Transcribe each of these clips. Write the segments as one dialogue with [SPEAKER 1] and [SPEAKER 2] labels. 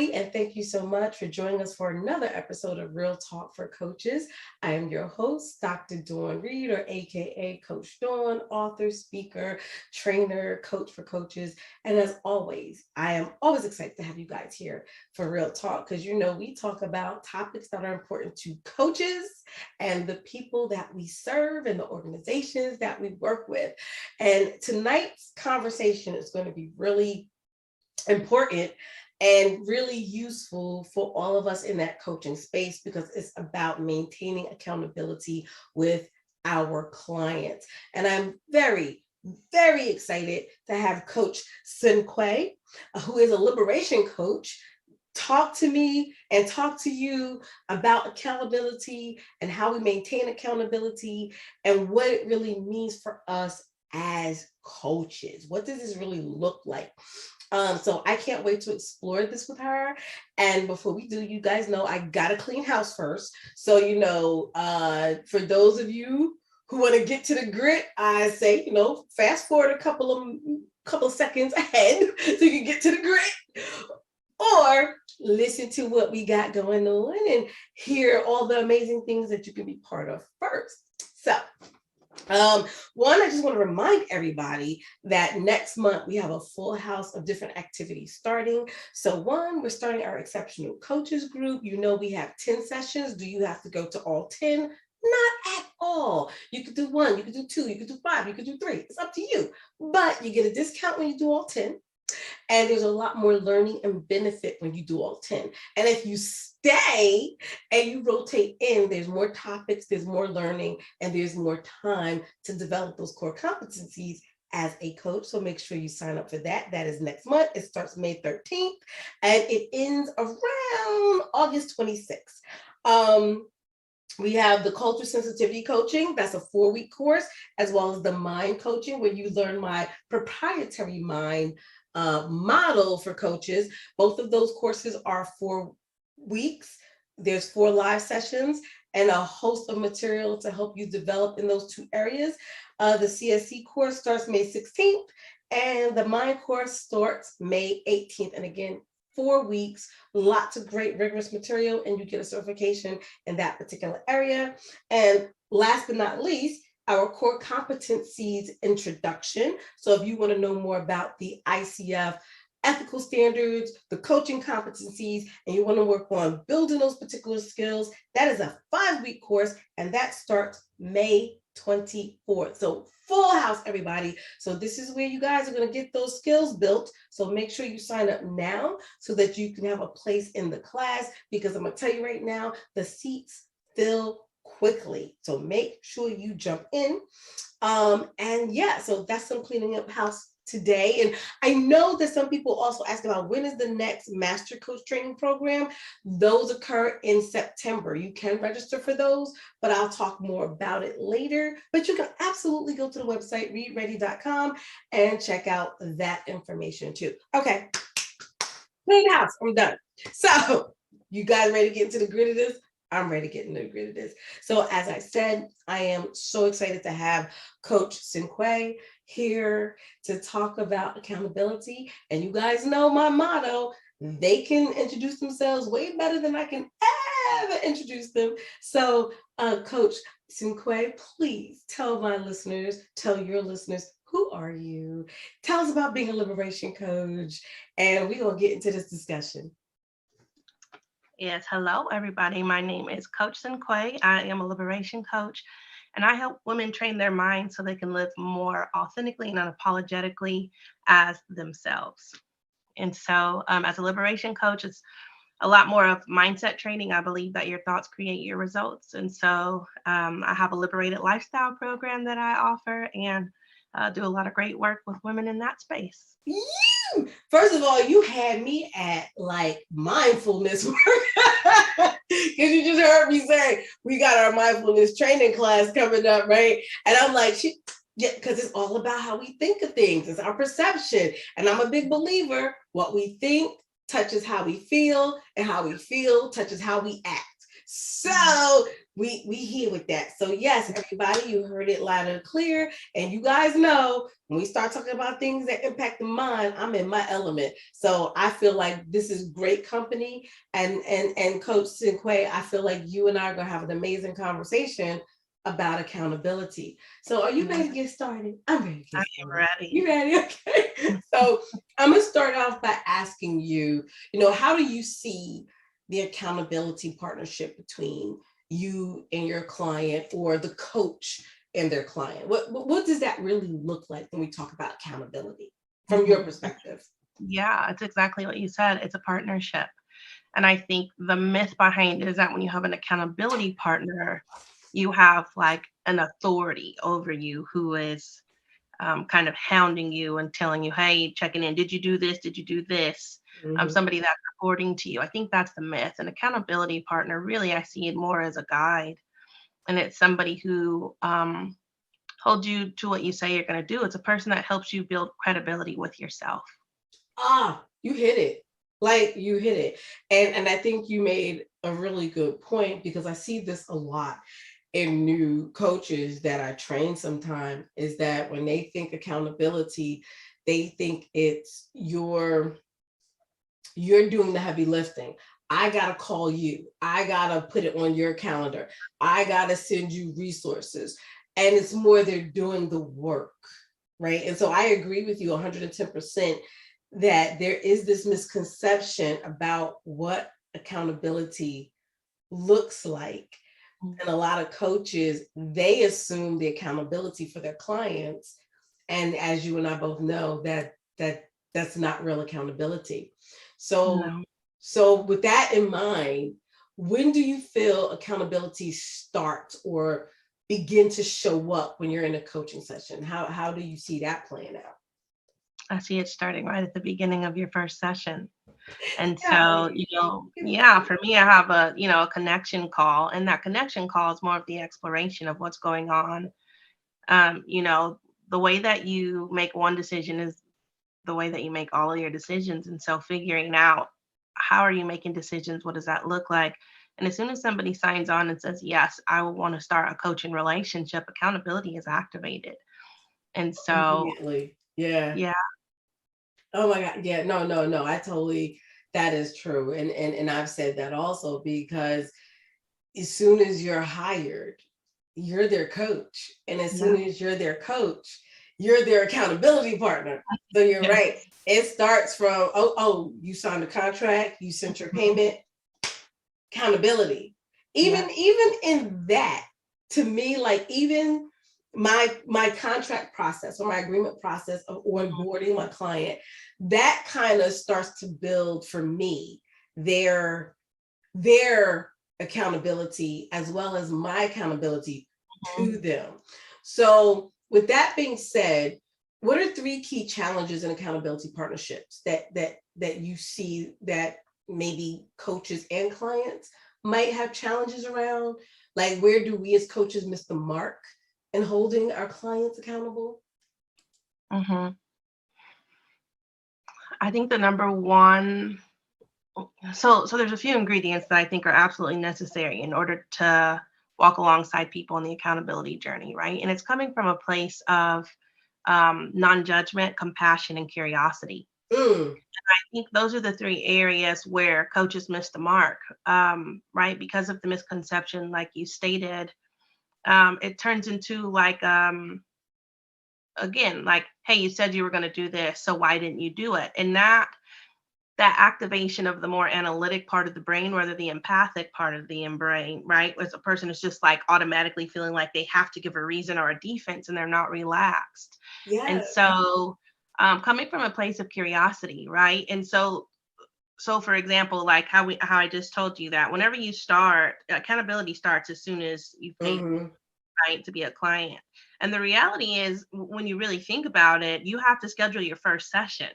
[SPEAKER 1] everybody, and thank you so much for joining us for another episode of Real Talk for Coaches. I am your host, Dr. Dawn Reid, or AKA Coach Dawn, author, speaker, trainer, coach for coaches. And as always, I am always excited to have you guys here for Real Talk because we talk about topics that are important to coaches and the people that we serve and the organizations that we work with. And tonight's conversation is going to be really important and really useful for all of us in that coaching space because it's about maintaining accountability with our clients. And I'm very, very excited to have Coach Cinque, who is a liberation coach, talk to me and talk to you about accountability and how we maintain accountability and what it really means for us as coaches. What does this really look like? So I can't wait to explore this with her. And before we do, you guys know I gotta clean house first. So, for those of you who want to get to the grit, I say, fast forward a couple of seconds ahead so you can get to the grit. Or listen to what we got going on and hear all the amazing things that you can be part of first. So, I just want to remind everybody that next month we have a full house of different activities starting. So we're starting our exceptional coaches group. We have 10 sessions. Do you have to go to all 10? Not at all. You could do 1, you could do 2, you could do 5, you could do 3. It's up to you. But you get a discount when you do all 10. And there's a lot more learning and benefit when you do all 10. And if you stay and you rotate in, there's more topics, there's more learning, and there's more time to develop those core competencies as a coach. So make sure you sign up for that. That is next month. It starts May 13th and it ends around August 26th. We have the culture sensitivity coaching. That's a 4-week course, as well as the mind coaching, where you learn my proprietary mind model for coaches. Both of those courses are 4 weeks. There's 4 live sessions and a host of material to help you develop in those 2 areas. The CSC course starts May 16th and the mind course starts May 18th. And again, 4 weeks, lots of great rigorous material, and you get a certification in that particular area. And last but not least, our core competencies introduction. So if you want to know more about the ICF ethical standards, the coaching competencies, and you want to work on building those particular skills, that is a 5-week course, and that starts May 24th. So full house, everybody. So this is where you guys are going to get those skills built. So make sure you sign up now so that you can have a place in the class, because I'm going to tell you right now, the seats fill quickly. So make sure you jump in. So that's some cleaning up house today. And I know that some people also ask about when is the next Master Coach Training Program. Those occur in September. You can register for those, but I'll talk more about it later. But you can absolutely go to the website, reidready.com, and check out that information too. Okay, clean house, I'm done. So you guys ready to get into the grit of this? I'm ready to get into the grit of this. So as I said, I am so excited to have Coach Cinque here to talk about accountability. And you guys know my motto, they can introduce themselves way better than I can ever introduce them. So Coach Cinque, please tell your listeners, who are you? Tell us about being a liberation coach, and we're going to get into this discussion.
[SPEAKER 2] Yes, hello, everybody. My name is Coach Cinque. I am a liberation coach, and I help women train their minds so they can live more authentically and unapologetically as themselves. And so, as a liberation coach, it's a lot more of mindset training. I believe that your thoughts create your results. And so, I have a liberated lifestyle program that I offer and do a lot of great work with women in that space.
[SPEAKER 1] First of all, you had me at like mindfulness work because you just heard me say we got our mindfulness training class coming up, right? And I'm like, because it's all about how we think of things. It's our perception. And I'm a big believer, what we think touches how we feel, and how we feel touches how we act. So we here with that. So yes, everybody, you heard it loud and clear. And you guys know when we start talking about things that impact the mind, I'm in my element. So I feel like this is great company. And Coach Cinque, I feel like you and I are gonna have an amazing conversation about accountability. So are you ready to get started? I'm ready to
[SPEAKER 2] I
[SPEAKER 1] get
[SPEAKER 2] am
[SPEAKER 1] started. You
[SPEAKER 2] ready.
[SPEAKER 1] ready? Okay. So I'm gonna start off by asking you, how do you see the accountability partnership between you and your client, or the coach and their client? What does that really look like when we talk about accountability from your
[SPEAKER 2] Mhm.
[SPEAKER 1] perspective?
[SPEAKER 2] Yeah, it's exactly what you said. It's a partnership. And I think the myth behind it is that when you have an accountability partner, you have like an authority over you who is kind of hounding you and telling you, hey, checking in. Did you do this? Did you do this?
[SPEAKER 1] Mm-hmm.
[SPEAKER 2] Somebody that's reporting to you. I think that's the myth. An accountability partner, really, I see it more as a guide. And it's somebody who holds you to what you say you're going to do. It's a person that helps you build credibility with yourself.
[SPEAKER 1] You hit it. Like you hit it. And I think you made a really good point, because I see this a lot in new coaches that I train sometimes, is that when they think accountability, they think it's you're doing the heavy lifting. I got to call you. I got to put it on your calendar. I got to send you resources. And it's more they're doing the work, right? And so I agree with you 110% that there is this misconception about what accountability looks like. And a lot of coaches, they assume the accountability for their clients. And as you and I both know, that's not real accountability. So
[SPEAKER 2] No.
[SPEAKER 1] so with that in mind, when do you feel accountability starts or begin to show up when you're in a coaching session? How do you see that playing out?
[SPEAKER 2] I see it starting right at the beginning of your first session. And
[SPEAKER 1] Yeah.
[SPEAKER 2] so, yeah, for me, I have a connection call, and that connection call is more of the exploration of what's going on. Um, you know, the way that you make one decision is the way that you make all of your decisions. And so figuring out how are you making decisions? What does that look like? And as soon as somebody signs on and says, yes, I will want to start a coaching relationship, accountability is activated. And so,
[SPEAKER 1] Immediately. Yeah.
[SPEAKER 2] yeah,
[SPEAKER 1] Oh my God. Yeah. No, no, no. I totally, that is true. And I've said that also, because as soon as you're hired, you're their coach. And as soon
[SPEAKER 2] yeah,
[SPEAKER 1] as you're their coach, you're their accountability partner. So you're
[SPEAKER 2] yeah.
[SPEAKER 1] right. It starts from, you signed a contract, you sent your
[SPEAKER 2] Mhm.
[SPEAKER 1] payment, accountability.
[SPEAKER 2] Yeah.
[SPEAKER 1] Even in that, to me, like even my contract process or my agreement process of onboarding my client, that kind of starts to build for me their their accountability as well as my accountability
[SPEAKER 2] Mhm.
[SPEAKER 1] to them. So with that being said, what are three key challenges in accountability partnerships that you see that maybe coaches and clients might have challenges around? Like, where do we as coaches miss the mark in holding our clients accountable?
[SPEAKER 2] Mhm. I think the number one, so there's a few ingredients that I think are absolutely necessary in order to walk alongside people on the accountability journey, right? And it's coming from a place of non-judgment, compassion, and curiosity.
[SPEAKER 1] Mm,
[SPEAKER 2] I think those are the three areas where coaches miss the mark, right? Because of the misconception, like you stated, it turns into like again, like, hey, you said you were going to do this, so why didn't you do it? And that activation of the more analytic part of the brain rather the empathic part of the brain, right? Where a person is just like automatically feeling like they have to give a reason or a defense and they're not relaxed. And
[SPEAKER 1] yeah.
[SPEAKER 2] so coming from a place of curiosity, right? And so for example, like how I just told you that whenever you start, accountability starts as soon as you pay,
[SPEAKER 1] Mm-hmm.
[SPEAKER 2] right, to be a client. And the reality is when you really think about it, you have to schedule your first session.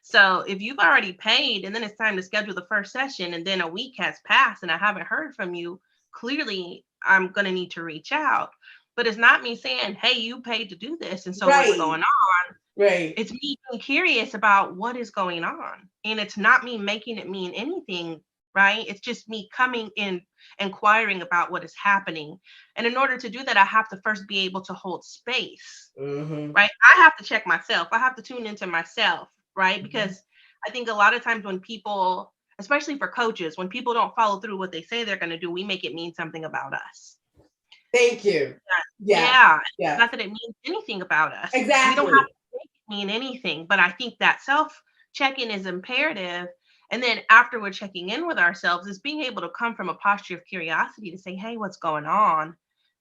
[SPEAKER 2] So if you've already paid and then it's time to schedule the first session and then a week has passed and I haven't heard from you, clearly I'm going to need to reach out. But it's not me saying, hey, you paid to do this. And so what's
[SPEAKER 1] Right.
[SPEAKER 2] going on?
[SPEAKER 1] Right.
[SPEAKER 2] It's me being curious about what is going on. And it's not me making it mean anything right? It's just me coming in, inquiring about what is happening. And in order to do that, I have to first be able to hold space,
[SPEAKER 1] Mm-hmm.
[SPEAKER 2] right? I have to check myself. I have to tune into myself, right?
[SPEAKER 1] Mm-hmm.
[SPEAKER 2] Because I think a lot of times when people, especially for coaches, when people don't follow through what they say they're going to do, we make it mean something about us.
[SPEAKER 1] Thank you. Yeah.
[SPEAKER 2] Yeah.
[SPEAKER 1] Yeah.
[SPEAKER 2] Not that it means anything about us. We don't have
[SPEAKER 1] Exactly.
[SPEAKER 2] to make it mean anything, but I think that self check-in is imperative. And then after we're checking in with ourselves, is being able to come from a posture of curiosity to say, hey, what's going on?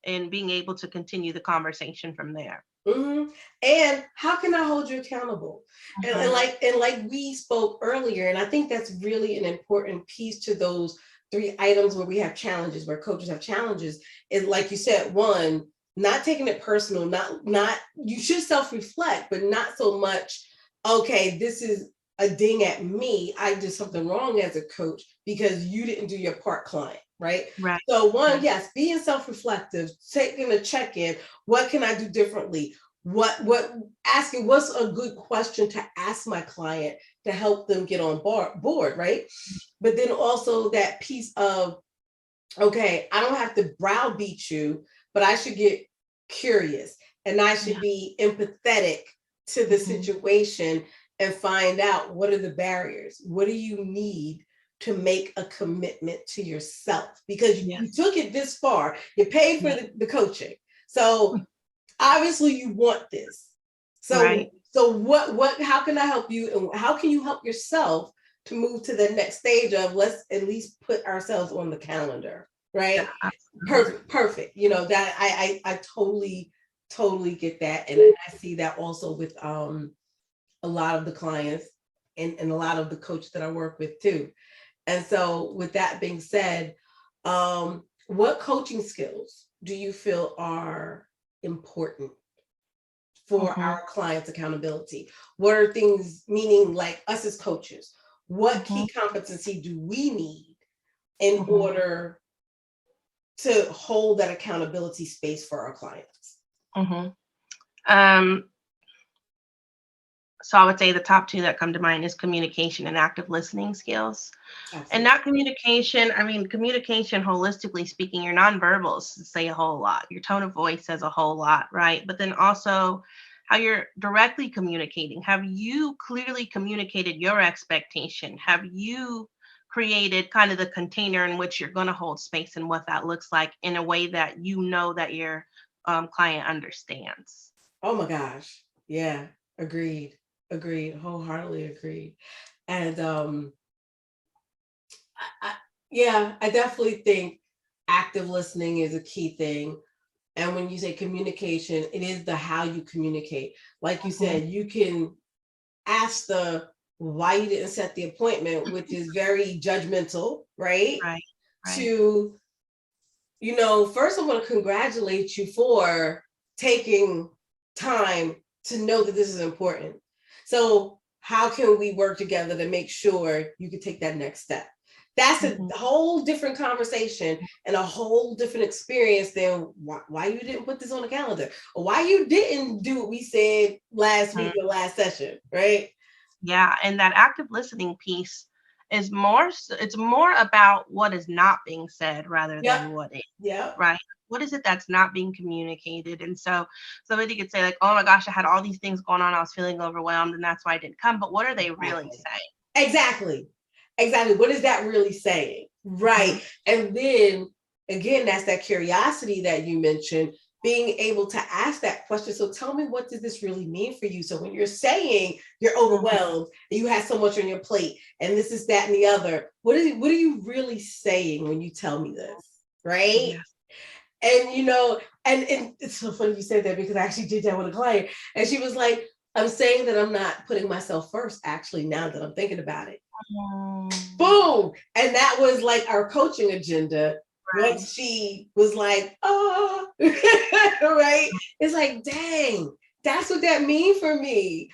[SPEAKER 2] And being able to continue the conversation from there.
[SPEAKER 1] Mm-hmm. And how can I hold you accountable?
[SPEAKER 2] Mhm.
[SPEAKER 1] And like we spoke earlier, and I think that's really an important piece to those three items where we have challenges, where coaches have challenges, is like you said, one, not taking it personal, not you should self-reflect, but not so much, okay, this is a ding at me. I did something wrong as a coach because you didn't do your part, client, right?
[SPEAKER 2] Right.
[SPEAKER 1] So one,
[SPEAKER 2] Right.
[SPEAKER 1] yes, being self-reflective, taking a check-in, what can I do differently? What asking what's a good question to ask my client to help them get on board, right? But then also that piece of, okay, I don't have to browbeat you, but I should get curious and I should
[SPEAKER 2] Yeah.
[SPEAKER 1] be empathetic to the
[SPEAKER 2] Mhm.
[SPEAKER 1] situation and find out what are the barriers, what do you need to make a commitment to yourself, because you
[SPEAKER 2] Yes.
[SPEAKER 1] took it this far, you paid for
[SPEAKER 2] Yeah.
[SPEAKER 1] the coaching, so obviously you want this. So
[SPEAKER 2] Right.
[SPEAKER 1] what how can I help you, and how can you help yourself to move to the next stage of, let's at least put ourselves on the calendar,
[SPEAKER 2] Yeah.
[SPEAKER 1] right?
[SPEAKER 2] Absolutely.
[SPEAKER 1] Perfect. You know, that I totally get that. And I see that also with a lot of the clients and a lot of the coaches that I work with too. And so with that being said, what coaching skills do you feel are important for
[SPEAKER 2] Mhm.
[SPEAKER 1] our clients' accountability? What are things, meaning like us as coaches, what
[SPEAKER 2] Mhm.
[SPEAKER 1] key competency do we need in
[SPEAKER 2] Mhm.
[SPEAKER 1] order to hold that accountability space for our clients?
[SPEAKER 2] Mhm. Um, so I would say the top two that come to mind is communication and active listening skills. And
[SPEAKER 1] Absolutely.
[SPEAKER 2] that communication, I mean, communication, holistically speaking, your nonverbals say a whole lot. Your tone of voice says a whole lot, right? But then also how you're directly communicating. Have you clearly communicated your expectation? Have you created kind of the container in which you're going to hold space and what that looks like in a way that you know that your client understands?
[SPEAKER 1] Oh my gosh. Yeah. Agreed. Agreed. Wholeheartedly agreed. And I, yeah, I definitely think active listening is a key thing. And when you say communication, it is the how you communicate. Like you
[SPEAKER 2] Mhm.
[SPEAKER 1] said, you can ask the why you didn't set the appointment, which is very judgmental, right?
[SPEAKER 2] Right, right.
[SPEAKER 1] To, you know, first I want to congratulate you for taking time to know that this is important. So, how can we work together to make sure you can take that next step? That's a
[SPEAKER 2] Mhm.
[SPEAKER 1] whole different conversation and a whole different experience than why you didn't put this on the calendar, or why you didn't do what we said last week or last session, right?
[SPEAKER 2] Yeah, and that active listening piece is it's more about what is not being said rather
[SPEAKER 1] Yep.
[SPEAKER 2] than what is,
[SPEAKER 1] Yep.
[SPEAKER 2] right? What is it that's not being communicated? And so somebody could say like, "Oh my gosh, I had all these things going on. I was feeling overwhelmed, and that's why I didn't come." But what are they really
[SPEAKER 1] Exactly.
[SPEAKER 2] saying?
[SPEAKER 1] Exactly. Exactly. What is that really saying?
[SPEAKER 2] Mhm.
[SPEAKER 1] Right. And then again, that's that curiosity that you mentioned, being able to ask that question. So tell me, what does this really mean for you? So when you're saying you're
[SPEAKER 2] Mhm.
[SPEAKER 1] overwhelmed and you have so much on your plate and this is that and the other, what are you really saying when you tell me this? Right.
[SPEAKER 2] Yes.
[SPEAKER 1] And you know, and it's so funny you said that, because I actually did that with a client, and she was like, I'm saying that I'm not putting myself first, actually, now that I'm thinking about it.
[SPEAKER 2] Mm,
[SPEAKER 1] Boom. And that was like our coaching agenda.
[SPEAKER 2] right.
[SPEAKER 1] Once she was like, oh, right. It's like, dang, that's what that means for me.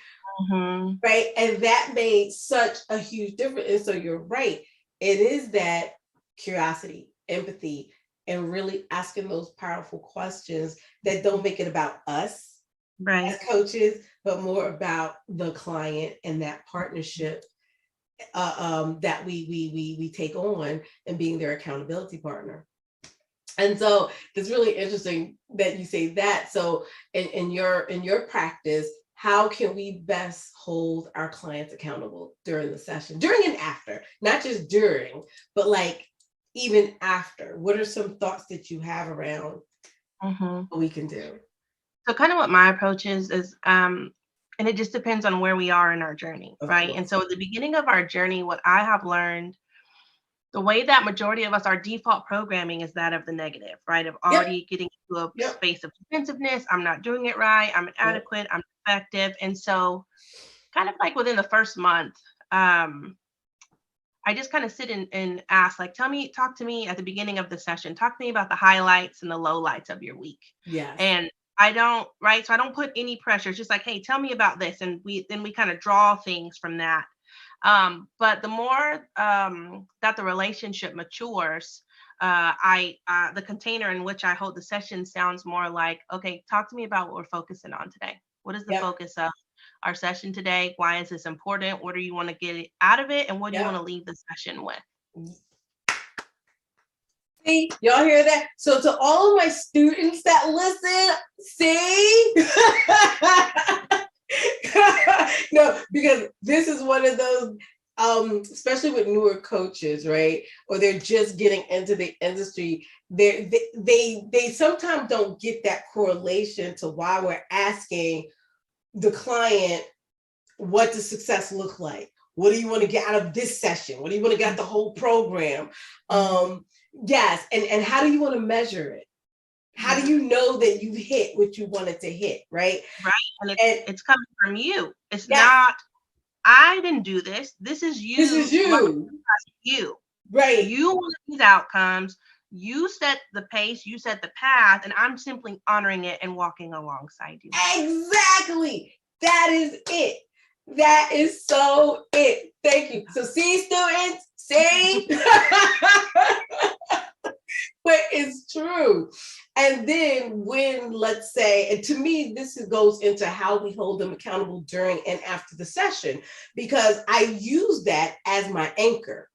[SPEAKER 2] Mhm.
[SPEAKER 1] Right. And that made such a huge difference. And so you're right. It is that curiosity, empathy, and really asking those powerful questions that don't make it about us as
[SPEAKER 2] Right.
[SPEAKER 1] coaches, but more about the client and that partnership. that we take on and being their accountability partner. And so it's really interesting that you say that. So in your practice, how can we best hold our clients accountable during the session, during and after, not just during, but like even after? What are some thoughts that you have around
[SPEAKER 2] Mm-hmm.
[SPEAKER 1] what we can do?
[SPEAKER 2] So kind of what my approach is, and it just depends on where we are in our journey,
[SPEAKER 1] Of
[SPEAKER 2] right? And
[SPEAKER 1] course.
[SPEAKER 2] so at the beginning of our journey, what I have learned, the way that majority of us, our default programming is that of the negative, right? Of
[SPEAKER 1] Yep.
[SPEAKER 2] already getting to a
[SPEAKER 1] Yep.
[SPEAKER 2] space of defensiveness. I'm not doing it right. I'm
[SPEAKER 1] Yep.
[SPEAKER 2] inadequate. I'm effective. And so kind of like within the first month, um, I just kind of sit and ask, like, talk to me at the beginning of the session. Talk to me about the highlights and the lowlights of your week.
[SPEAKER 1] Yes.
[SPEAKER 2] And I don't, right? So I don't put any pressure. It's just like, hey, tell me about this. And we kind of draw things from that. But the more that the relationship matures, the container in which I hold the session sounds more like, okay, talk to me about what we're focusing on today. What is the
[SPEAKER 1] Yep.
[SPEAKER 2] focus of our session today? Why is this important? What do you want to get out of it? And what do you want
[SPEAKER 1] Yep.
[SPEAKER 2] to leave the session with?
[SPEAKER 1] See, y'all hear that? So to all of my students that listen, see? No, because this is one of those, especially with newer coaches, right? Or they're just getting into the industry. They sometimes don't get that correlation to why we're asking the client, what does success look like? What do you want to get out of this session? What do you want to get out of the whole program? Yes, and how do you want to measure it? How do you know that you've hit what you wanted to hit, right?
[SPEAKER 2] Right. And
[SPEAKER 1] And
[SPEAKER 2] it's coming from you. It's
[SPEAKER 1] yes,
[SPEAKER 2] not, I didn't do this. This is
[SPEAKER 1] this is
[SPEAKER 2] you.
[SPEAKER 1] you,
[SPEAKER 2] You.
[SPEAKER 1] right?
[SPEAKER 2] You want these outcomes. You set the pace, you set the path, and I'm simply honoring it and walking alongside you.
[SPEAKER 1] Exactly. That is it. That is so it. Thank you. So see, students, see? But it's true. And then when, let's say, and to me, this goes into how we hold them accountable during and after the session, because I use that as my anchor.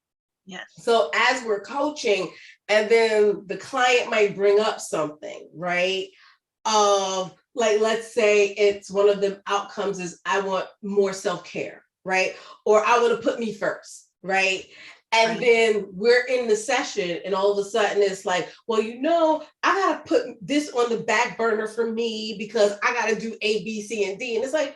[SPEAKER 2] Yes.
[SPEAKER 1] So as we're coaching, and then the client might bring up something, right? Like, let's say it's one of the outcomes is I want more self-care, right? Or I want to put me first, right? And
[SPEAKER 2] Right.
[SPEAKER 1] then we're in the session, and all of a sudden it's like, well, I gotta put this on the back burner for me because I gotta do A, B, C, and D. And it's like,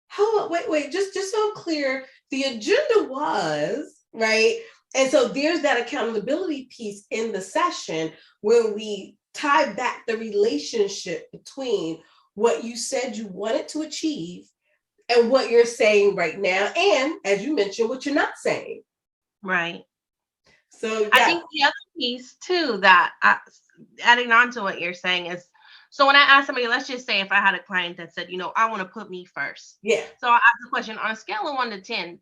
[SPEAKER 1] hold on, wait, just so I'm clear, the agenda was, right? And so there's that accountability piece in the session when we tie back the relationship between what you said you wanted to achieve and what you're saying right now. And as you mentioned, what you're not saying.
[SPEAKER 2] Right.
[SPEAKER 1] So
[SPEAKER 2] I
[SPEAKER 1] yeah,
[SPEAKER 2] think the other piece too that adding on to what you're saying is, so when I ask somebody, let's just say if I had a client that said, I want to put me first.
[SPEAKER 1] yeah,
[SPEAKER 2] So I ask the question on a scale of 1 to 10,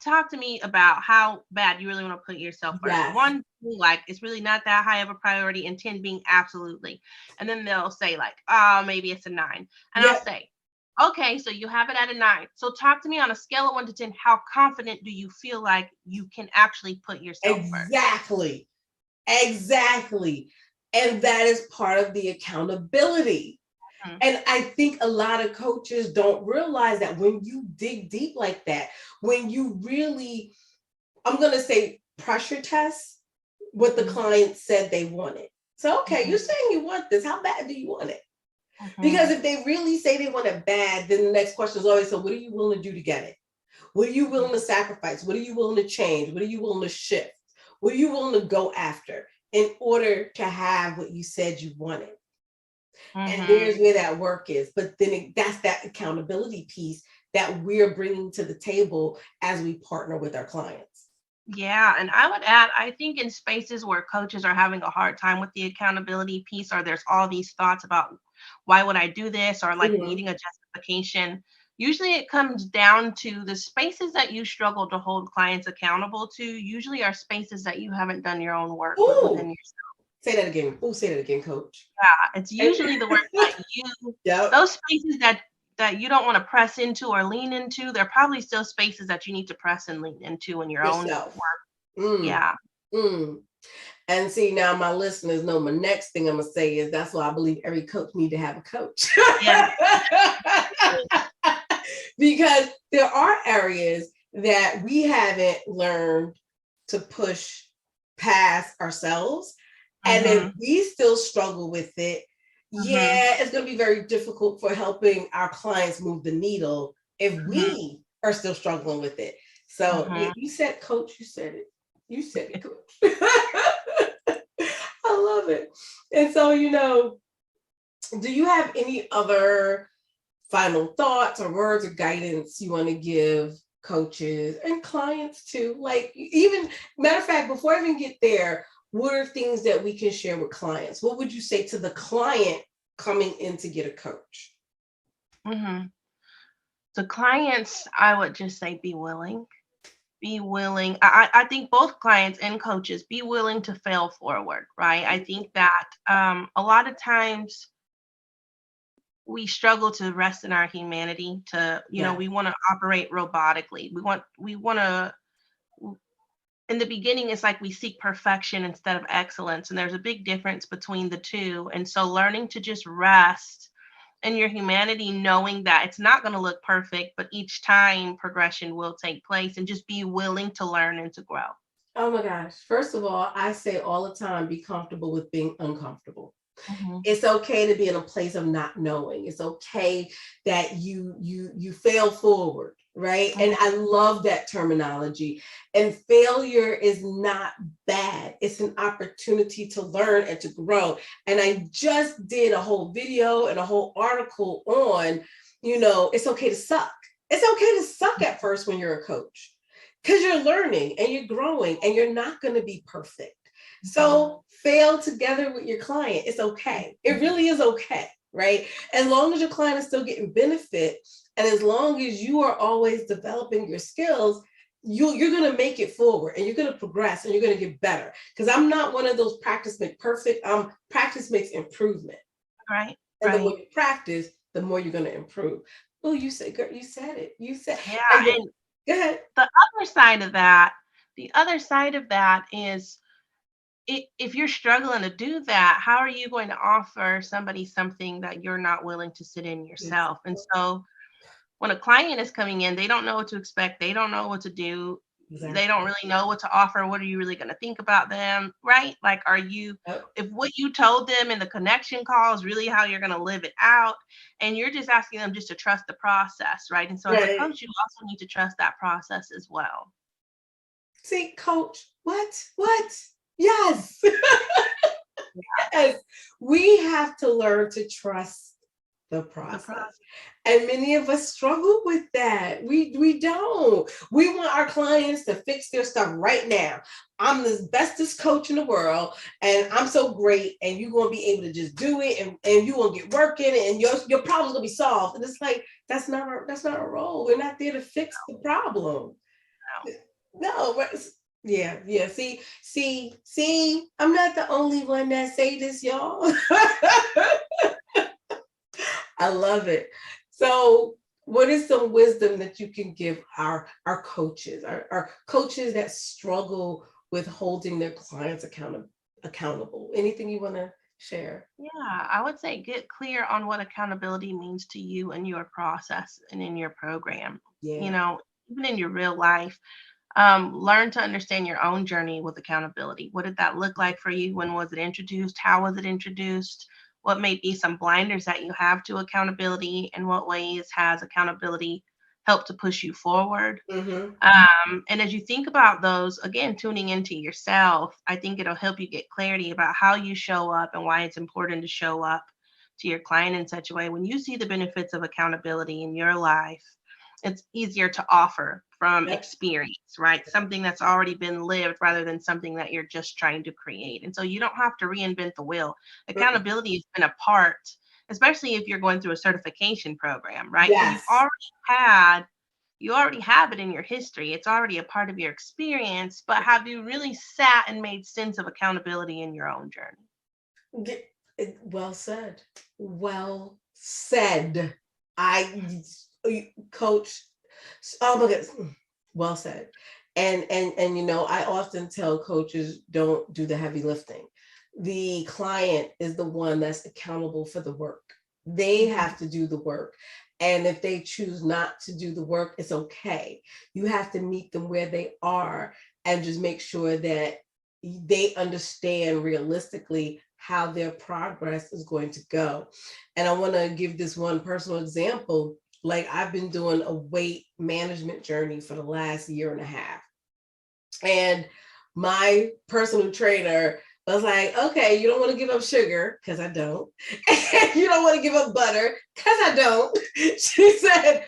[SPEAKER 2] talk to me about how bad you really want to put yourself first.
[SPEAKER 1] yes,
[SPEAKER 2] 1, like it's really not that high of a priority, and 10 being absolutely. And then they'll say like, oh, maybe it's a 9. And I'll
[SPEAKER 1] yeah,
[SPEAKER 2] say, okay, so you have it at a 9. So talk to me on a scale of 1 to 10. How confident do you feel like you can actually put yourself first?
[SPEAKER 1] exactly, exactly. And that is part of the accountability.
[SPEAKER 2] Mhm.
[SPEAKER 1] And I think a lot of coaches don't realize that when you dig deep like that, when you really, I'm going to say, pressure test what the
[SPEAKER 2] Mhm.
[SPEAKER 1] client said they wanted. So, okay, you're
[SPEAKER 2] Mhm.
[SPEAKER 1] saying you want this. How bad do you want it? Because
[SPEAKER 2] Mhm.
[SPEAKER 1] if they really say they want it bad, then the next question is always, so what are you willing to do to get it? What are you willing to sacrifice? What are you willing to change? What are you willing to shift? What are you willing to go after in order to have what you said you wanted? And there's
[SPEAKER 2] Mhm.
[SPEAKER 1] where that work is. But then that's that accountability piece that we're bringing to the table as we partner with our clients.
[SPEAKER 2] Yeah, and I would add, I think in spaces where coaches are having a hard time with the accountability piece, or there's all these thoughts about why would I do this, or like
[SPEAKER 1] Mm-hmm.
[SPEAKER 2] needing a justification, usually it comes down to the spaces that you struggle to hold clients accountable to, usually are spaces that you haven't done your own work with within
[SPEAKER 1] Ooh,
[SPEAKER 2] yourself.
[SPEAKER 1] say that again. Ooh, say that again, coach.
[SPEAKER 2] Yeah, it's usually the work that you,
[SPEAKER 1] Yep.
[SPEAKER 2] those spaces that that you don't want to press into or lean into, there are probably still spaces that you need to press and lean into in your own
[SPEAKER 1] Yourself.
[SPEAKER 2] work.
[SPEAKER 1] Mm,
[SPEAKER 2] Yeah.
[SPEAKER 1] mm. And see, now my listeners know my next thing I'm gonna say is that's why I believe every coach need to have a coach.
[SPEAKER 2] Yeah.
[SPEAKER 1] Because there are areas that we haven't learned to push past ourselves. And if
[SPEAKER 2] Mhm.
[SPEAKER 1] we still struggle with it,
[SPEAKER 2] Mhm.
[SPEAKER 1] yeah, it's going to be very difficult for helping our clients move the needle if
[SPEAKER 2] Mhm.
[SPEAKER 1] we are still struggling with it. So
[SPEAKER 2] Mhm.
[SPEAKER 1] you said, coach, you said it. You said it, coach. I love it. And so, do you have any other final thoughts or words of guidance you want to give coaches and clients too? Like, even matter of fact, before I even get there, what are things that we can share with clients? What would you say to the client coming in to get a coach?
[SPEAKER 2] Mhm. So clients, I would just say be willing. Be willing. I think both clients and coaches be willing to fail forward, right? I think that a lot of times we struggle to rest in our humanity.
[SPEAKER 1] Yeah.
[SPEAKER 2] We want to operate robotically. We want to. In the beginning, it's like we seek perfection instead of excellence, and there's a big difference between the two. And so, learning to just rest in your humanity, knowing that it's not going to look perfect, but each time progression will take place, and just be willing to learn and to grow.
[SPEAKER 1] Oh my gosh. First of all, I say all the time be comfortable with being uncomfortable.
[SPEAKER 2] Mhm.
[SPEAKER 1] It's okay to be in a place of not knowing. It's okay that you fail forward, right? And
[SPEAKER 2] Mhm.
[SPEAKER 1] I love that terminology. And failure is not bad. It's an opportunity to learn and to grow. And I just did a whole video and a whole article on, it's okay to suck. It's okay to suck at first when you're a coach, because you're learning and you're growing and you're not going to be perfect.
[SPEAKER 2] Mhm.
[SPEAKER 1] So fail together with your client. It's okay. It really is okay, right? As long as your client is still getting benefit, and as long as you are always developing your skills, you're going to make it forward and you're going to progress and you're going to get better. Because I'm not one of those practice make perfect. Practice makes improvement.
[SPEAKER 2] Right.
[SPEAKER 1] And the more
[SPEAKER 2] Right.
[SPEAKER 1] you practice, the more you're going to improve. Oh, you said, girl, you said it. You said,
[SPEAKER 2] Yeah.
[SPEAKER 1] and
[SPEAKER 2] And
[SPEAKER 1] go ahead.
[SPEAKER 2] the the other side of that is, if you're struggling to do that, how are you going to offer somebody something that you're not willing to sit in yourself? And so when a client is coming in, they don't know what to expect. They don't know what to do. They don't
[SPEAKER 1] Exactly.
[SPEAKER 2] really know what to offer. What are you really going to think about them? Right? Like,
[SPEAKER 1] Yep.
[SPEAKER 2] if what you told them in the connection call is really how you're going to live it out, and you're just asking them just to trust the process, right? And so as a
[SPEAKER 1] Right.
[SPEAKER 2] coach, you also need to trust that process as well.
[SPEAKER 1] See, coach, what? What? Yes. Yes. We have to learn to trust the
[SPEAKER 2] The
[SPEAKER 1] process.
[SPEAKER 2] process.
[SPEAKER 1] And many of us struggle with that. We don't. We want our clients to fix their stuff right now. I'm the bestest coach in the world, and I'm so great, and you're gonna be able to just do it, and you're gonna get working, and your problem's gonna be solved. And it's like that's not our role. We're not there to fix the problem. No, yeah, yeah. See, I'm not the only one that say this, y'all. I love it. So, what is some wisdom that you can give our coaches, our coaches that struggle with holding their clients accountable? Anything you want to share?
[SPEAKER 2] Yeah, I would say get clear on what accountability means to you and your process and in your program. You
[SPEAKER 1] Yeah.
[SPEAKER 2] know, even in your real life, learn to understand your own journey with accountability. What did that look like for you? When was it introduced? How was it introduced? What may be some blinders that you have to accountability? And what ways has accountability helped to push you forward?
[SPEAKER 1] Mm-hmm.
[SPEAKER 2] And as you think about those, again, tuning into yourself, I think it'll help you get clarity about how you show up and why it's important to show up to your client in such a way. When you see the benefits of accountability in your life, it's easier to offer from
[SPEAKER 1] Yep.
[SPEAKER 2] experience, right? Something that's already been lived rather than something that you're just trying to create. And so you don't have to reinvent the wheel.
[SPEAKER 1] Mm-mm.
[SPEAKER 2] Accountability has been a part, especially if you're going through a certification program, right? So
[SPEAKER 1] Yes.
[SPEAKER 2] you already have it in your history. It's already a part of your experience, but have you really sat and made sense of accountability in your own journey?
[SPEAKER 1] Well said. Well said. I coach. Oh my goodness. Well said. And I often tell coaches, don't do the heavy lifting. The client is the one that's accountable for the work. They
[SPEAKER 2] Mhm.
[SPEAKER 1] have to do the work. And if they choose not to do the work, it's okay. You have to meet them where they are and just make sure that they understand realistically how their progress is going to go. And I want to give this one personal example. Like, I've been doing a weight management journey for the last year and a half. And my personal trainer was like, okay, you don't want to give up sugar, because I don't. And you don't want to give up butter, because I don't. She said,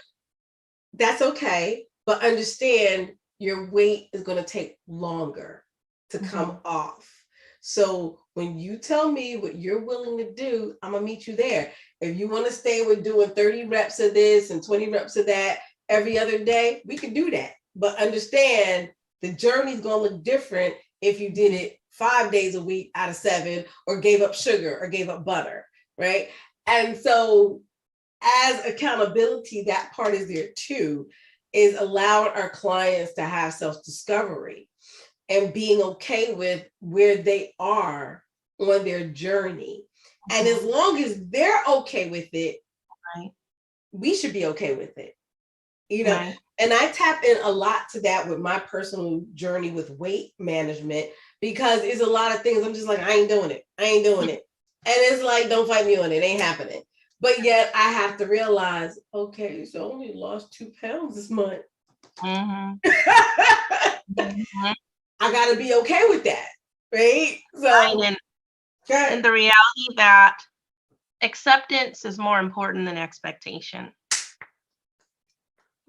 [SPEAKER 1] that's okay, but understand your weight is going to take longer to come
[SPEAKER 2] Mhm.
[SPEAKER 1] off. So when you tell me what you're willing to do, I'm going to meet you there. If you want to stay with doing 30 reps of this and 20 reps of that every other day, we can do that. But understand the journey is going to look different if you did
[SPEAKER 2] Mhm.
[SPEAKER 1] it 5 days a week out of 7, or gave up sugar or gave up butter, right? And so, as accountability, that part is there too, is allowing our clients to have self-discovery and being okay with where they are on their journey. And as
[SPEAKER 2] Mhm.
[SPEAKER 1] long as they're okay with it,
[SPEAKER 2] Right.
[SPEAKER 1] we should be okay with it. You know,
[SPEAKER 2] Right.
[SPEAKER 1] and I tap in a lot to that with my personal journey with weight management, because it's a lot of things I'm just like, I ain't doing it. I ain't doing it. And it's like, don't fight me on it. It ain't happening. But yet I have to realize, okay, so I only lost 2 pounds this month.
[SPEAKER 2] Mhm.
[SPEAKER 1] I
[SPEAKER 2] Mhm.
[SPEAKER 1] got to be okay with that. Right.
[SPEAKER 2] Right.
[SPEAKER 1] So,
[SPEAKER 2] And
[SPEAKER 1] okay,
[SPEAKER 2] the reality that acceptance is more important than expectation.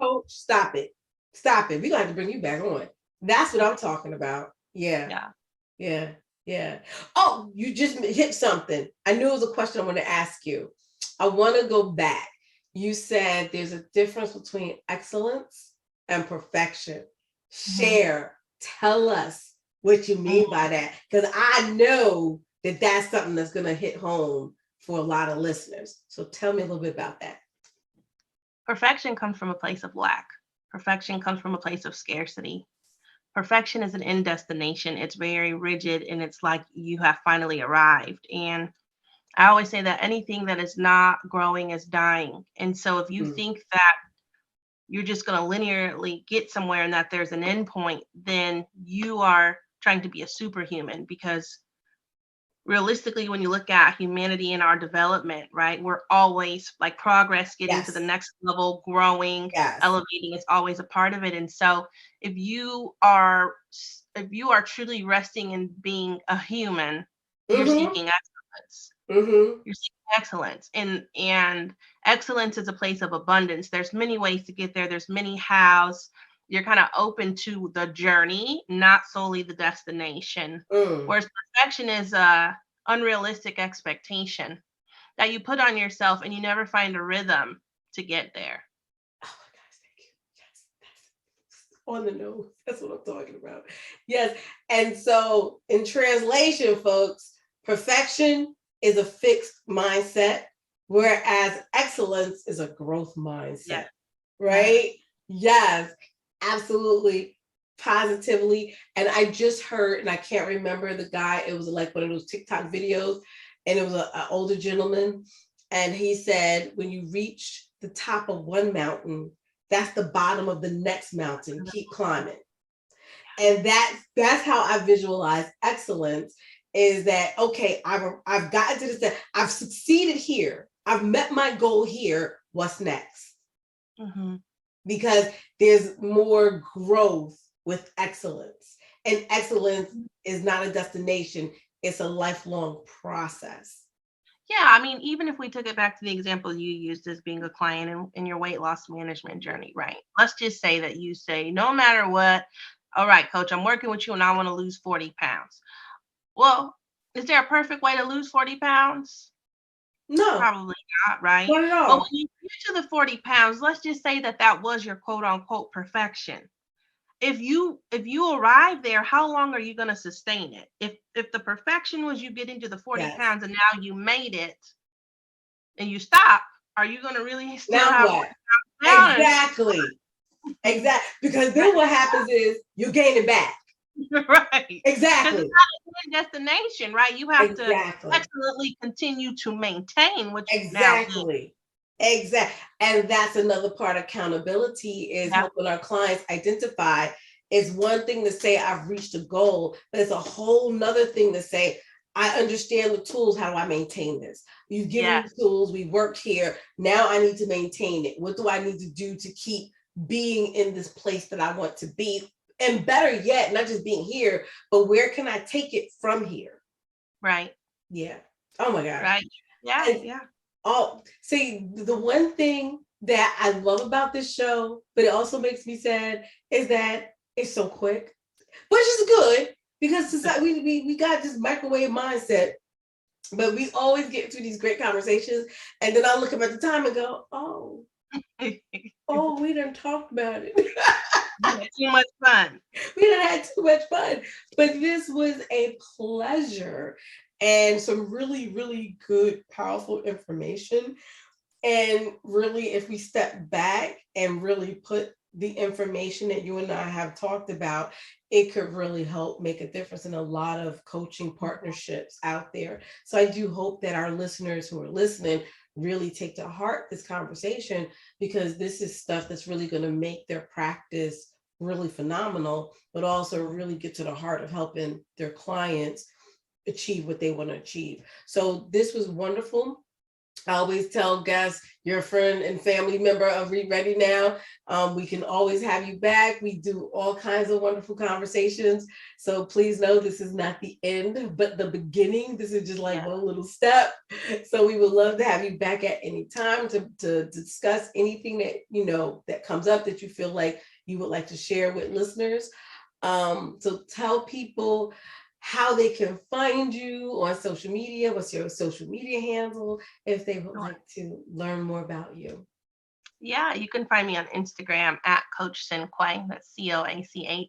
[SPEAKER 1] coach, stop it. Stop it. We're going to have to bring you back on. That's what I'm talking about. Yeah.
[SPEAKER 2] Yeah.
[SPEAKER 1] Yeah, yeah. Oh, you just hit something. I knew it was a question I want to ask you. I want to go back. You said there's a difference between excellence and perfection.
[SPEAKER 2] Mhm.
[SPEAKER 1] Share, tell us what you mean
[SPEAKER 2] Mhm.
[SPEAKER 1] by that, because I know that that's something that's going to hit home for a lot of listeners. So tell me a little bit about that.
[SPEAKER 2] Perfection comes from a place of lack. Perfection comes from a place of scarcity. Perfection is an end destination. It's very rigid and it's like you have finally arrived. And I always say that anything that is not growing is dying. And so if you
[SPEAKER 1] Mm,
[SPEAKER 2] think that you're just going to linearly get somewhere and that there's an end point, then you are trying to be a superhuman because realistically, when you look at humanity and our development, right, we're always like progress, getting to the
[SPEAKER 1] yes,
[SPEAKER 2] next level, growing,
[SPEAKER 1] yes.
[SPEAKER 2] elevating is always a part of it. And so if you are truly resting in being a human, you're
[SPEAKER 1] Mm-hmm.
[SPEAKER 2] seeking excellence.
[SPEAKER 1] Mm-hmm.
[SPEAKER 2] You're seeking excellence. And excellence is a place of abundance. There's many ways to get there. There's many hows. You're kind of open to the journey, not solely the destination.
[SPEAKER 1] Mm.
[SPEAKER 2] Whereas perfection is a unrealistic expectation that you put on yourself and you never find a rhythm to get there.
[SPEAKER 1] Oh my gosh, thank you. Yes, that's on the nose. That's what I'm talking about. Yes. And so, in translation, folks, perfection is a fixed mindset, whereas excellence is a growth
[SPEAKER 2] Yes.
[SPEAKER 1] mindset,
[SPEAKER 2] Yes.
[SPEAKER 1] right? Yes, absolutely, positively. And I just heard, and I can't remember the guy, it was like one of those TikTok videos, and it was an older gentleman. And he said, when you reach the top of one mountain, that's the bottom of the next mountain. Keep climbing. And that's how I visualize excellence, is that okay, I've gotten to this, I've succeeded here, I've met my goal here, what's next?
[SPEAKER 2] Hmm.
[SPEAKER 1] Because there's more growth with excellence, and excellence is not a destination, it's a lifelong process.
[SPEAKER 2] Yeah, I mean, even if we took it back to the example you used as being a client in your weight loss management journey, right? Let's just say that you say, no matter what, all right, coach, I'm working with you and I want to lose 40 pounds. Well, is there a perfect way to lose 40 pounds?
[SPEAKER 1] No,
[SPEAKER 2] Probably not, right?
[SPEAKER 1] not at
[SPEAKER 2] But when
[SPEAKER 1] all.
[SPEAKER 2] you get to the 40 pounds, let's just say that that was your quote unquote perfection. If you arrive there, how long are you going to sustain it? If the perfection was you getting to the 40
[SPEAKER 1] Yes.
[SPEAKER 2] pounds and now you made it and you stop, are you going to really still
[SPEAKER 1] Now
[SPEAKER 2] have
[SPEAKER 1] what?
[SPEAKER 2] balance?
[SPEAKER 1] Exactly. Exactly. Because then what happens is you gain it back.
[SPEAKER 2] Right. Because it's
[SPEAKER 1] Exactly.
[SPEAKER 2] not a destination, right? You have to
[SPEAKER 1] Exactly.
[SPEAKER 2] excellently continue to maintain what you now get.
[SPEAKER 1] Exactly. Exactly. And that's another part of accountability is
[SPEAKER 2] Yeah.
[SPEAKER 1] helping our clients identify. It's one thing to say I've reached a goal, but it's a whole nother thing to say, I understand the tools. How do I maintain this? You've given me
[SPEAKER 2] Yes.
[SPEAKER 1] tools. We worked here. Now I need to maintain it. What do I need to do to keep being in this place that I want to be? And better yet, not just being here, but where can I take it from here?
[SPEAKER 2] Right.
[SPEAKER 1] Yeah. Oh my gosh.
[SPEAKER 2] Right. Yeah.
[SPEAKER 1] And
[SPEAKER 2] Yeah.
[SPEAKER 1] oh, see, the one thing that I love about this show, but it also makes me sad, is that it's so quick, which is good because society, we got this microwave mindset, but we always get through these great conversations. And then I look up at the time and go, oh, we done talked about it.
[SPEAKER 2] Yeah, too much fun.
[SPEAKER 1] We done had too much fun. But this was a pleasure and some really, really good, powerful information. And really, if we step back and really put the information that you and I have talked about, it could really help make a difference in a lot of coaching partnerships out there. So I do hope that our listeners who are listening really take to heart this conversation, because this is stuff that's really going to make their practice really phenomenal, but also really get to the heart of helping their clients achieve what they want to achieve. So this was wonderful. I always tell guests, you're a friend and family member of Reid Ready Now. We can always have you back. We do all kinds of wonderful conversations. So please know this is not the end, but the beginning. This is just like
[SPEAKER 2] Yeah.
[SPEAKER 1] one little step. So we would love to have you back at any time to discuss anything that that comes up that you feel like you would like to share with listeners. So tell people how they can find you on social media. What's your social media handle if they would
[SPEAKER 2] Sure.
[SPEAKER 1] like to learn more about you?
[SPEAKER 2] Yeah, you can find me on Instagram at Coach Cinque. That's CoachCynque.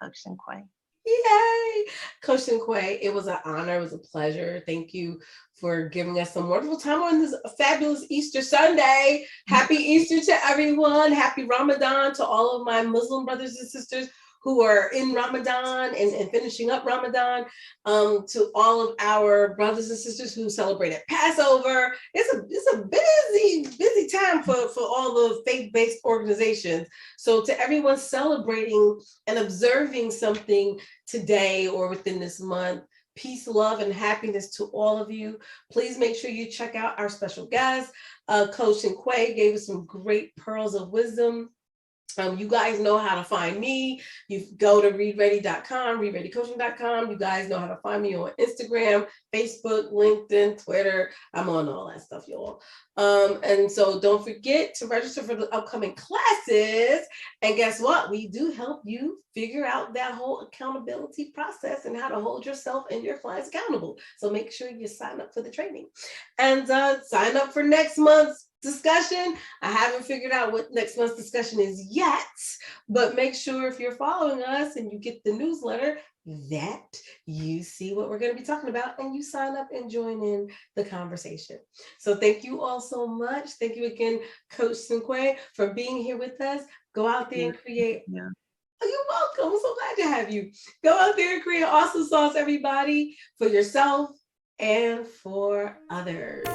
[SPEAKER 2] Coach Cinque.
[SPEAKER 1] Yay! Coach Cinque, it was an honor. It was a pleasure. Thank you for giving us some wonderful time on this fabulous Easter Sunday. Happy Easter to everyone. Happy Ramadan to all of my Muslim brothers and sisters who are in Ramadan and finishing up Ramadan. To all of our brothers and sisters who celebrated Passover. It's a busy time for all the faith-based organizations. So to everyone celebrating and observing something today or within this month, peace, love, and happiness to all of you. Please make sure you check out our special guest. Coach Cinque gave us some great pearls of wisdom. You guys know how to find me. You go to reidready.com, reidreadycoaching.com. You guys know how to find me on Instagram, Facebook, LinkedIn, Twitter. I'm on all that stuff, y'all. And so don't forget to register for the upcoming classes. And guess what? We do help you figure out that whole accountability process and how to hold yourself and your clients accountable. So make sure you sign up for the training and sign up for next month's discussion. I haven't figured out what next month's discussion is yet, but make sure if you're following us and you get the newsletter that you see what we're going to be talking about and you sign up and join in the conversation. So thank you all so much. Thank you again, Coach Cinque, for being here with us. Go out there and create.
[SPEAKER 2] Yeah.
[SPEAKER 1] Oh, you're welcome. I'm so glad to have you. Go out there and create awesome sauce, everybody, for yourself and for others.